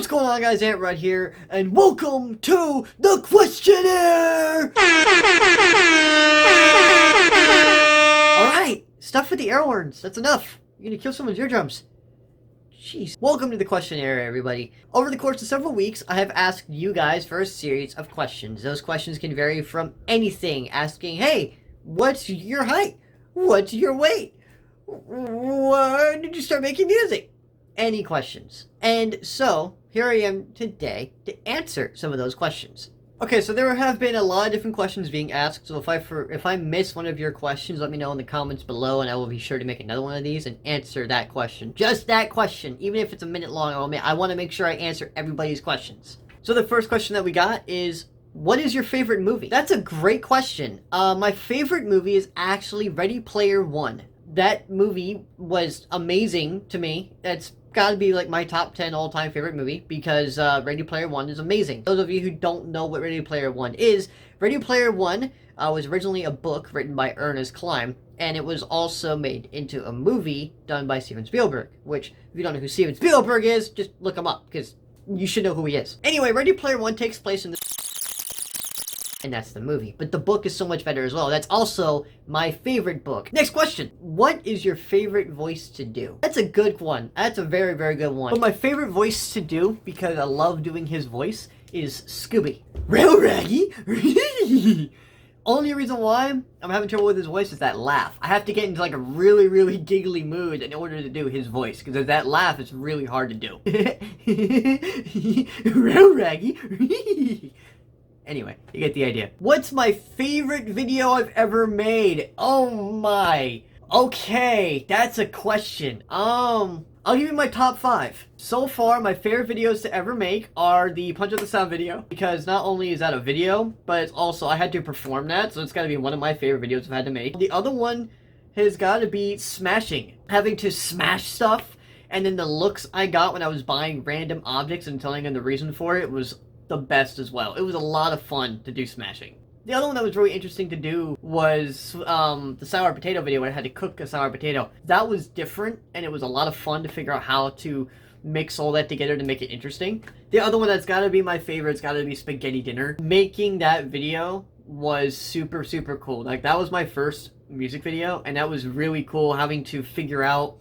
What's going on, guys? Antrod here, and welcome to the questionnaire! Alright, stuff with the air horns. That's enough. You're gonna kill someone's eardrums. Jeez. Welcome to the questionnaire, everybody. Over the course of several weeks, I have asked you guys for a series of questions. Those questions can vary from anything, asking, hey, what's your height? What's your weight? When did you start making music? Any questions. And so, here I am today to answer some of those questions. Okay, so there have been a lot of different questions being asked, so if I miss one of your questions, let me know in the comments below, and I will be sure to make another one of these and answer that question. Just that question. Even if it's a minute long, I want to make sure I answer everybody's questions. So the first question that we got is, what is your favorite movie? That's a great question. My favorite movie is actually Ready Player One. That movie was amazing to me. It's gotta be like my top 10 all-time favorite movie because Ready Player One is amazing. Those of you who don't know what Ready Player One is, Ready Player One was originally a book written by Ernest Cline, and it was also made into a movie done by Steven Spielberg, which, if you don't know who Steven Spielberg is, just look him up, because you should know who he is. Anyway, Ready Player One takes place in the... and that's the movie. But the book is so much better as well. That's also my favorite book. Next question. What is your favorite voice to do? That's a good one. That's a very, very good one. But my favorite voice to do, because I love doing his voice, is Scooby. Real Raggy? Only reason why I'm having trouble with his voice is that laugh. I have to get into like a really, really giggly mood in order to do his voice, because that laugh is really hard to do. Real Raggy? Anyway, you get the idea. What's my favorite video I've ever made? Oh my. Okay, that's a question. I'll give you my top 5. So far, my favorite videos to ever make are the Punch Up the Sound video, because not only is that a video, but it's also, I had to perform that, so it's gotta be one of my favorite videos I've had to make. The other one has gotta be smashing. Having to smash stuff, and then the looks I got when I was buying random objects and telling them the reason for it was the best as well. It was a lot of fun to do smashing. The other one that was really interesting to do was the sour potato video where I had to cook a sour potato. That was different, and it was a lot of fun to figure out how to mix all that together to make it interesting. The other one that's gotta be my favorite, it's gotta be spaghetti dinner. Making that video was super, super cool. Like, that was my first music video, and that was really cool, having to figure out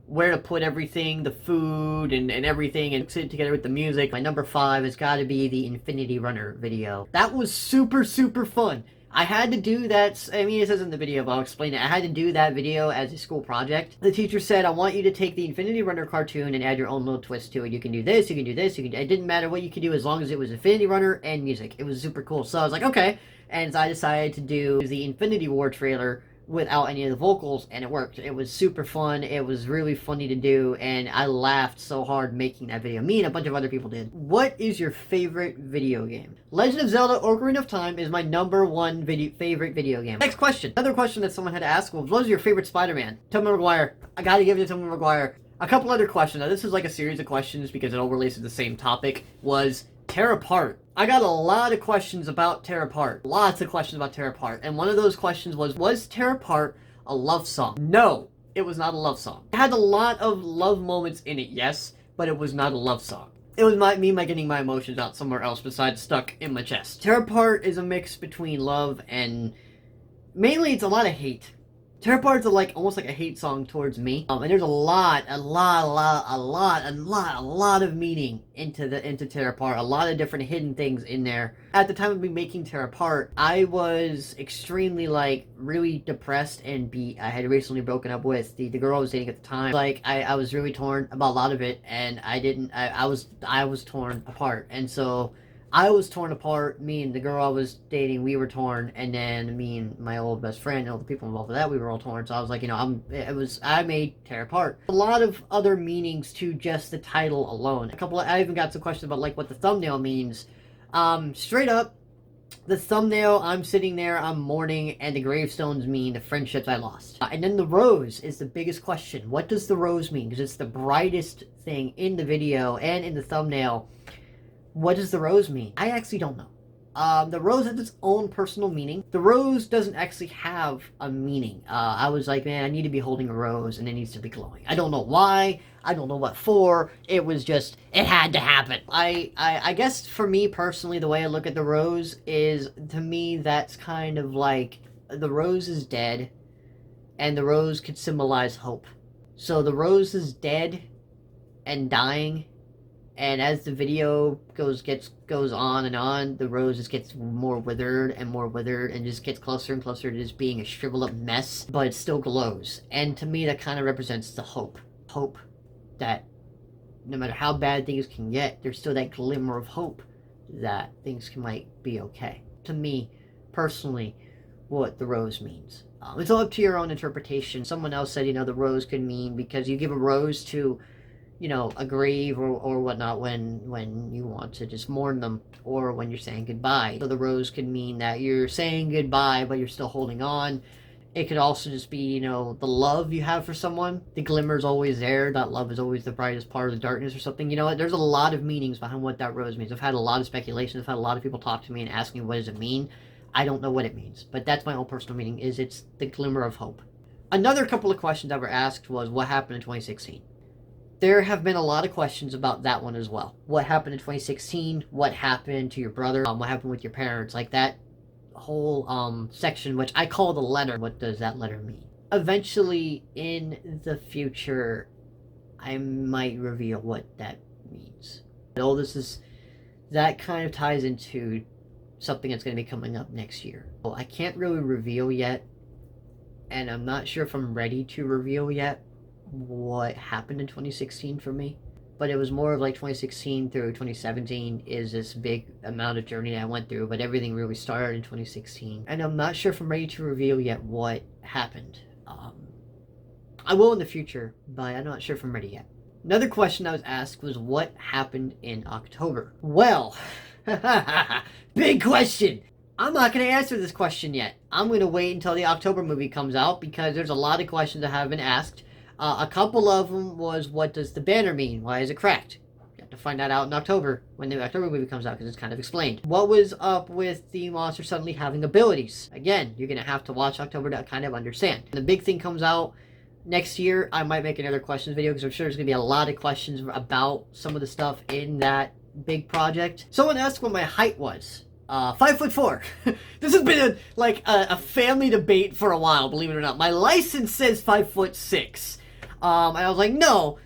where to put everything, the food and everything, and mix it together with the music. My number 5 has got to be the Infinity Runner video. That was super, super fun. I had to do that, I mean, it says in the video, but I'll explain it. I had to do that video as a school project. The teacher said, I want you to take the Infinity Runner cartoon and add your own little twist to it. You can do this, you can do this, it didn't matter what you could do as long as it was Infinity Runner and music. It was super cool. So I was like, okay. And so I decided to do the Infinity War trailer without any of the vocals, and it worked. It was super fun. It was really funny to do, and I laughed so hard making that video. Me and a bunch of other people did. What is your favorite video game? Legend of Zelda Ocarina of Time is my number 1 favorite video game. Next question. Another question that someone had to ask was, what was your favorite Spider-Man? Tobey Maguire. I gotta give it to Tobey Maguire. A couple other questions. Now, this is like a series of questions because it all relates to the same topic. Was Tear Apart. I got a lot of questions about Tear Apart. Lots of questions about Tear Apart. And one of those questions was Tear Apart a love song? No, it was not a love song. It had a lot of love moments in it, yes, but it was not a love song. It was me getting my emotions out somewhere else besides stuck in my chest. Tear Apart is a mix between love and... mainly it's a lot of hate. Tear Apart's almost like a hate song towards me. And there's a lot of meaning into Tear Apart. A lot of different hidden things in there. At the time of me making Tear Apart, I was extremely really depressed and beat. I had recently broken up with the girl I was dating at the time. I was really torn about a lot of it, and I was torn apart. And so I was torn apart, me and the girl I was dating, we were torn, and then me and my old best friend and all the people involved with that, we were all torn. So I was like, I made Tear Apart. A lot of other meanings to just the title alone. I even got some questions about what the thumbnail means. Straight up, the thumbnail, I'm sitting there, I'm mourning, and the gravestones mean the friendships I lost. And then the rose is the biggest question. What does the rose mean? Because it's the brightest thing in the video and in the thumbnail. What does the rose mean? I actually don't know. The rose has its own personal meaning. The rose doesn't actually have a meaning. I was like, man, I need to be holding a rose and it needs to be glowing. I don't know why. I don't know what for. It was just, it had to happen. I guess for me personally, the way I look at the rose is, to me, that's kind of like, the rose is dead, and the rose could symbolize hope. So the rose is dead and dying, and as the video goes on and on, the rose just gets more withered and just gets closer and closer to just being a shriveled up mess, but it still glows. And to me, that kind of represents the hope. Hope that no matter how bad things can get, there's still that glimmer of hope that things might be okay. To me, personally, what the rose means. It's all up to your own interpretation. Someone else said, the rose could mean because you give a rose to, a grave or whatnot when you want to just mourn them, or when you're saying goodbye. So the rose could mean that you're saying goodbye, but you're still holding on. It could also just be, the love you have for someone. The glimmer's always there. That love is always the brightest part of the darkness or something. There's a lot of meanings behind what that rose means. I've had a lot of speculation. I've had a lot of people talk to me and ask me, what does it mean? I don't know what it means, but that's my own personal meaning, is it's the glimmer of hope. Another couple of questions that were asked was, what happened in 2016? There have been a lot of questions about that one as well. What happened in 2016? What happened to your brother? What happened with your parents? Like that whole section, which I call the letter. What does that letter mean? Eventually, in the future, I might reveal what that means. All that kind of ties into something that's going to be coming up next year. Well, I can't really reveal yet, and I'm not sure if I'm ready to reveal yet what happened in 2016 for me. But it was more of like 2016 through 2017 is this big amount of journey I went through, but everything really started in 2016. And I'm not sure if I'm ready to reveal yet what happened. I will in the future, but I'm not sure if I'm ready yet. Another question I was asked was, what happened in October? Well, big question. I'm not going to answer this question yet. I'm going to wait until the October movie comes out, because there's a lot of questions that have been asked. A couple of them was, what does the banner mean? Why is it cracked? You have to find that out in October, when the October movie comes out, because it's kind of explained. What was up with the monster suddenly having abilities? Again, you're going to have to watch October to kind of understand. When the big thing comes out next year, I might make another questions video, because I'm sure there's going to be a lot of questions about some of the stuff in that big project. Someone asked what my height was. 5'4". This has been a family debate for a while, believe it or not. My license says 5'6". And I was like, no,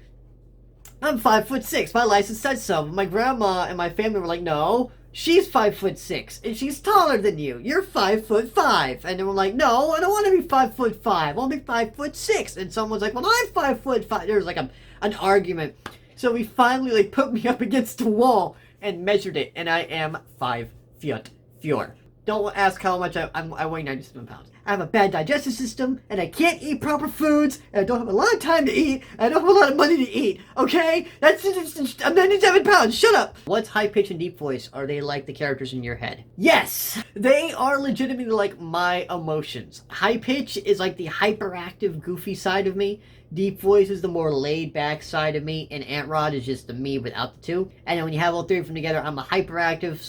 I'm 5'6". My license said so. My grandma and my family were like, no, she's 5'6", and she's taller than you. You're 5'5". And they were like, no, I don't want to be 5'5". I want to be 5'6". And someone's like, well, I'm 5'5". There was like an argument. So we finally put me up against the wall and measured it, and I am 5'4". Don't ask how much I weigh 97 pounds. I have a bad digestive system, and I can't eat proper foods, and I don't have a lot of time to eat, and I don't have a lot of money to eat, okay? I'm 97 pounds, shut up! What's high pitch and deep voice? Are they like the characters in your head? Yes! They are legitimately like my emotions. High pitch is like the hyperactive, goofy side of me. Deep voice is the more laid-back side of me, and Antrod is just the me without the two. And then when you have all three of them together, I'm a hyperactive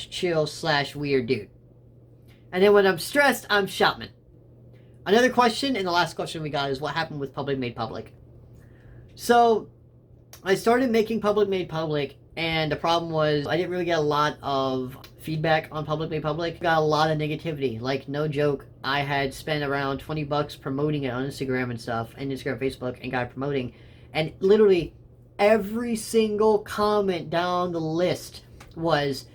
/ chill / weird dude. And then when I'm stressed, I'm Shopman. Another question, and the last question we got, is what happened with Public Made Public? So, I started making Public Made Public, and the problem was I didn't really get a lot of feedback on Public Made Public. Got a lot of negativity. Like, no joke, I had spent around $20 promoting it on Instagram and stuff, and Instagram, Facebook, and got promoting. And literally, every single comment down the list was,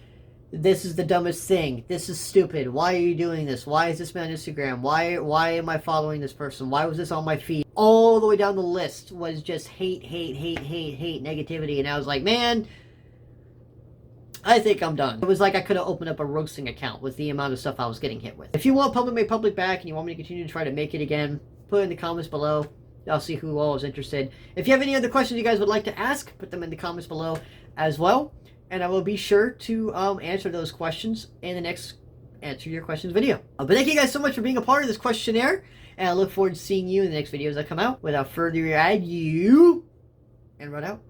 this is the dumbest thing. This is stupid. Why are you doing this? Why is this man on Instagram? Why am I following this person? Why was this on my feed? All the way down the list was just hate, negativity. And I was like, man, I think I'm done. It was like I could have opened up a roasting account with the amount of stuff I was getting hit with. If you want Public Made Public back and you want me to continue to try to make it again, put it in the comments below. I'll see who all is interested. If you have any other questions you guys would like to ask, put them in the comments below as well. And I will be sure to answer those questions in the next Answer Your Questions video. But thank you guys so much for being a part of this questionnaire. And I look forward to seeing you in the next videos that come out. Without further ado, and run out.